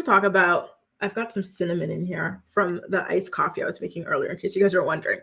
we talk about, I've got some cinnamon in here from the iced coffee I was making earlier, in case you guys are wondering.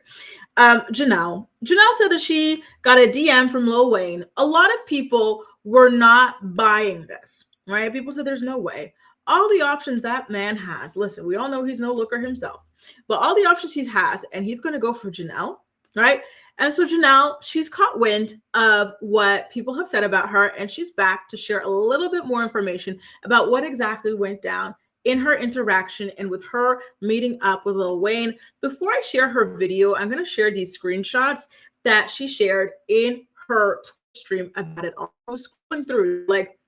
Janelle. Janelle said that she got a DM from Lil Wayne. A lot of people were not buying this, right? People said there's no way. All the options that man has, listen, we all know he's no looker himself, but all the options he has, and he's going to go for Janelle, right? And so Janelle, she's caught wind of what people have said about her, and she's back to share a little bit more information about what exactly went down in her interaction and with her meeting up with Lil Wayne. Before I share her video, I'm going to share these screenshots that she shared in her Twitch stream about it all. I was scrolling through, like,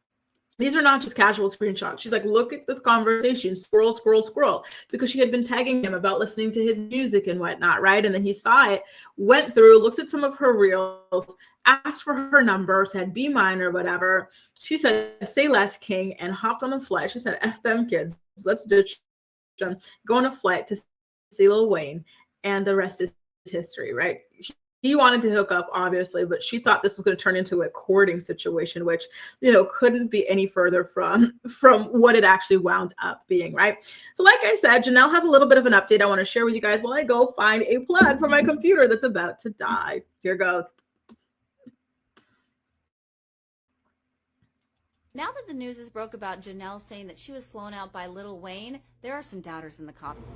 these are not just casual screenshots. She's like, look at this conversation, scroll, scroll, scroll, because she had been tagging him about listening to his music and whatnot, right? And then he saw it, went through, looked at some of her reels, asked for her number, said be mine or whatever. She said, say less, king, and hopped on a flight. She said, F them kids, let's ditch them, go on a flight to see Lil Wayne, and the rest is history, right? He wanted to hook up, obviously, but she thought this was going to turn into a courting situation, which, you know, couldn't be any further from what it actually wound up being, right? So like I said, Janelle has a little bit of an update I want to share with you guys while I go find a plug for my computer that's about to die. Here goes. Now that the news is broke about Janelle saying that she was flown out by Lil Wayne, there are some doubters in the comments.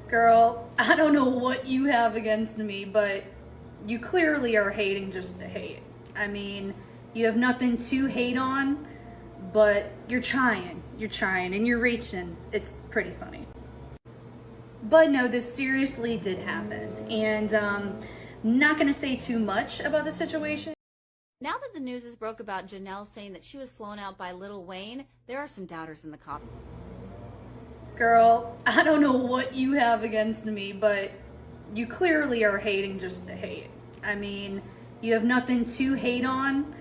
Girl, I don't know what you have against me, but you clearly are hating just to hate. I mean, you have nothing to hate on, but you're trying, and you're reaching. It's pretty funny. But no, this seriously did happen, and not gonna say too much about the situation. Now that the news is broke about Janelle saying that she was flown out by Lil Wayne, there are some doubters in the comments. Girl, I don't know what you have against me, but you clearly are hating just to hate. I mean, you have nothing to hate on,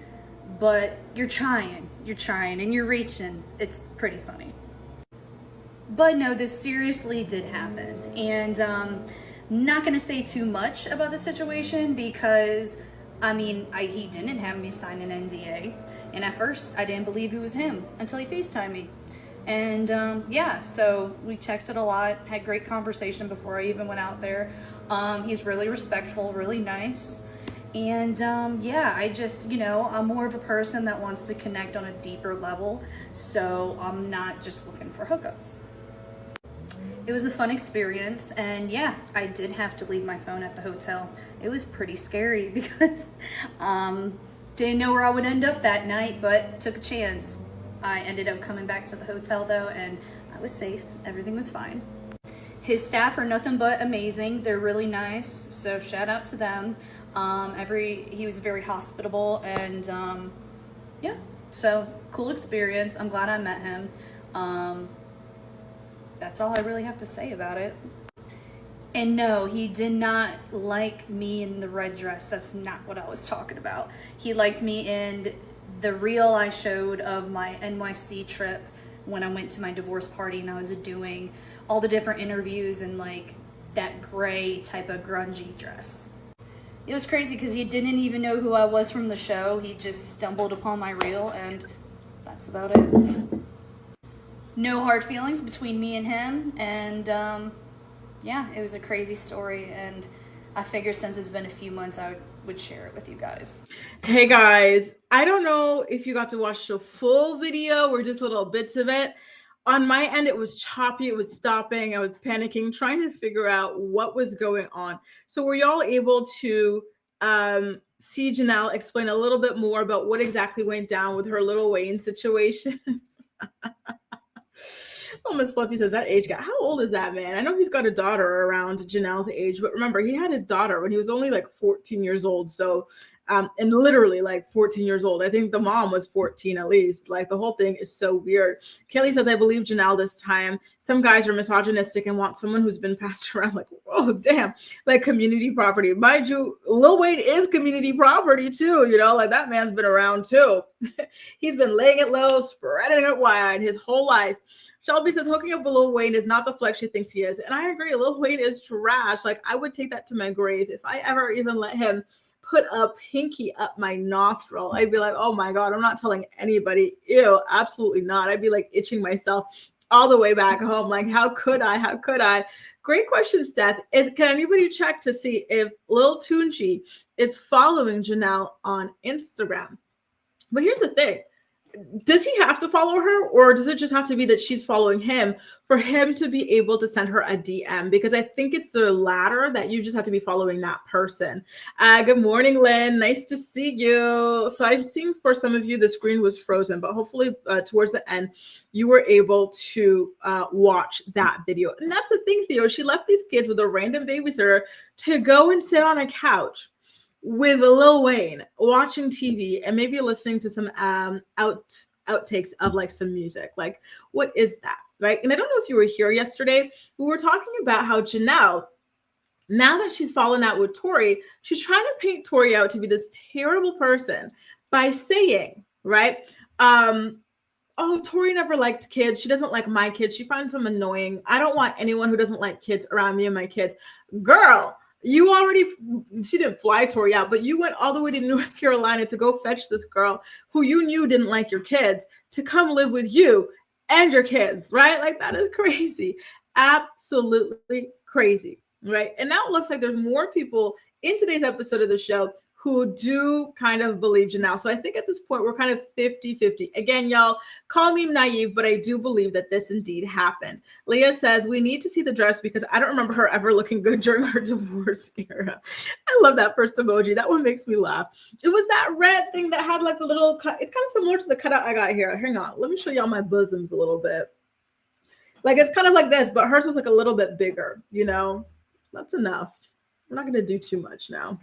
but you're trying, and you're reaching. It's pretty funny. But no, this seriously did happen, and not gonna say too much about the situation because, I mean, he didn't have me sign an NDA, and at first I didn't believe it was him until he FaceTimed me. And yeah, so we texted a lot, had great conversation before I even went out there. He's really respectful, really nice. And yeah, I just, you know, I'm more of a person that wants to connect on a deeper level. So I'm not just looking for hookups. It was a fun experience, and yeah, I did have to leave my phone at the hotel. It was pretty scary because didn't know where I would end up that night, but took a chance. I ended up coming back to the hotel though, and I was safe. Everything was fine. His staff are nothing but amazing. They're really nice, so shout out to them. He was very hospitable, and yeah, so cool experience. I'm glad I met him. That's all I really have to say about it. And no, he did not like me in the red dress. That's not what I was talking about. He liked me in the reel I showed of my NYC trip when I went to my divorce party and I was doing all the different interviews in like that gray type of grungy dress. It was crazy because he didn't even know who I was from the show. He just stumbled upon my reel, and that's about it. No hard feelings between me and him, and yeah, it was a crazy story, and I figured since it's been a few months I would share it with you guys. Hey guys, I don't know if you got to watch the full video or just little bits of it. On my end, it was choppy, it was stopping, I was panicking, trying to figure out what was going on. So were y'all able to see Janelle explain a little bit more about what exactly went down with her Lil Wayne situation? Oh, Miss Fluffy says that age guy. How old is that man? I know he's got a daughter around Janelle's age, but remember, he had his daughter when he was only like 14 years old. So, and literally like 14 years old. I think the mom was 14 at least. Like the whole thing is so weird. Kelly says, I believe Janelle this time. Some guys are misogynistic and want someone who's been passed around like, oh, damn, like community property. Mind you, Lil Wayne is community property too. You know, like that man's been around too. He's been laying it low, spreading it wide his whole life. Shelby says hooking up with Lil Wayne is not the flex she thinks he is. And I agree. Lil Wayne is trash. Like I would take that to my grave if I ever even let him put a pinky up my nostril. I'd be like, oh my God, I'm not telling anybody. Ew, absolutely not. I'd be like itching myself all the way back home. Like, how could I? How could I? Great question, Steph. Can anybody check to see if Lil Tunji is following Janelle on Instagram? But here's the thing. Does he have to follow her, or does it just have to be that she's following him for him to be able to send her a DM? Because I think it's the latter, that you just have to be following that person. Good morning, Lynn. Nice to see you. So I'm seeing for some of you, the screen was frozen, but hopefully towards the end, you were able to watch that video. And that's the thing, Theo. She left these kids with a random babysitter to go and sit on a couch with Lil Wayne watching TV and maybe listening to some outtakes of like some music. Like, what is that, right? And I don't know if you were here yesterday. We were talking about how Janelle, now that she's fallen out with Tori, she's trying to paint Tori out to be this terrible person by saying, right, oh, Tori never liked kids. She doesn't like my kids. She finds them annoying. I don't want anyone who doesn't like kids around me and my kids. Girl, she didn't fly Tori out, but you went all the way to North Carolina to go fetch this girl who you knew didn't like your kids to come live with you and your kids, right? Like, that is crazy. Absolutely crazy, right? And now it looks like there's more people in today's episode of the show who do kind of believe Janelle. So I think at this point, we're kind of 50-50. Again, y'all, call me naive, but I do believe that this indeed happened. Leah says, we need to see the dress because I don't remember her ever looking good during her divorce era. I love that first emoji. That one makes me laugh. It was that red thing that had like the little cut. It's kind of similar to the cutout I got here. Hang on. Let me show y'all my bosoms a little bit. Like, it's kind of like this, but hers was like a little bit bigger, you know? That's enough. We're not going to do too much now.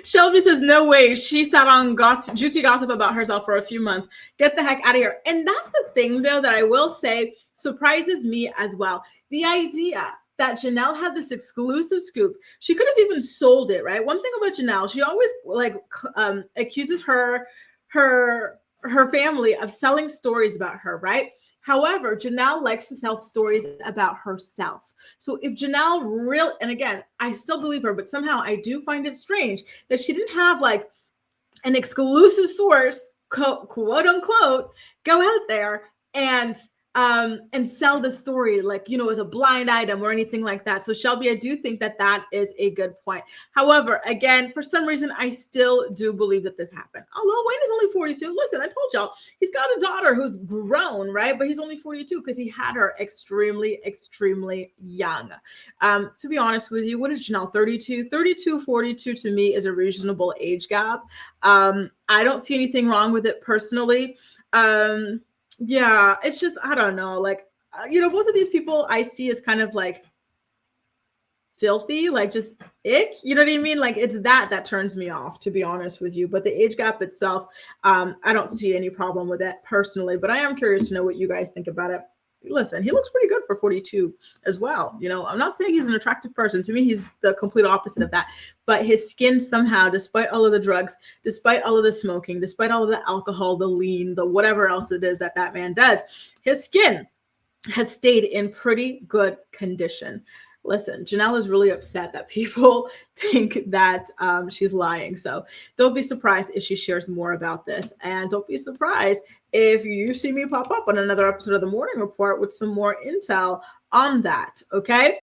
Shelby says, no way. She sat on juicy gossip about herself for a few months. Get the heck out of here. And that's the thing, though, that I will say surprises me as well. The idea that Janelle had this exclusive scoop. She could have even sold it, right? One thing about Janelle, she always accuses her family of selling stories about her, right? However, Janelle likes to sell stories about herself. So if Janelle and again, I still believe her, but somehow I do find it strange that she didn't have like an exclusive source, quote unquote, go out there and sell the story like, you know, as a blind item or anything like that. So Shelby, I do think that that is a good point. However, again, for some reason, I still do believe that this happened. Although Wayne is only 42. Listen, I told y'all, he's got a daughter who's grown, right? But he's only 42 because he had her extremely, extremely young. To be honest with you, what is Janelle, 32? 32, 42 to me is a reasonable age gap. I don't see anything wrong with it personally. Yeah, it's just, I don't know, like, you know, both of these people I see as kind of like filthy, like just ick, you know what I mean? Like, it's that turns me off, to be honest with you. But the age gap itself, I don't see any problem with that personally, but I am curious to know what you guys think about it. Listen, he looks pretty good for 42 as well. You know, I'm not saying he's an attractive person. To me, he's the complete opposite of that. But his skin somehow, despite all of the drugs, despite all of the smoking, despite all of the alcohol, the lean, the whatever else it is that man does, his skin has stayed in pretty good condition. Listen, Janelle is really upset that people think that she's lying. So don't be surprised if she shares more about this. And don't be surprised if you see me pop up on another episode of The Morning Report with some more intel on that. Okay.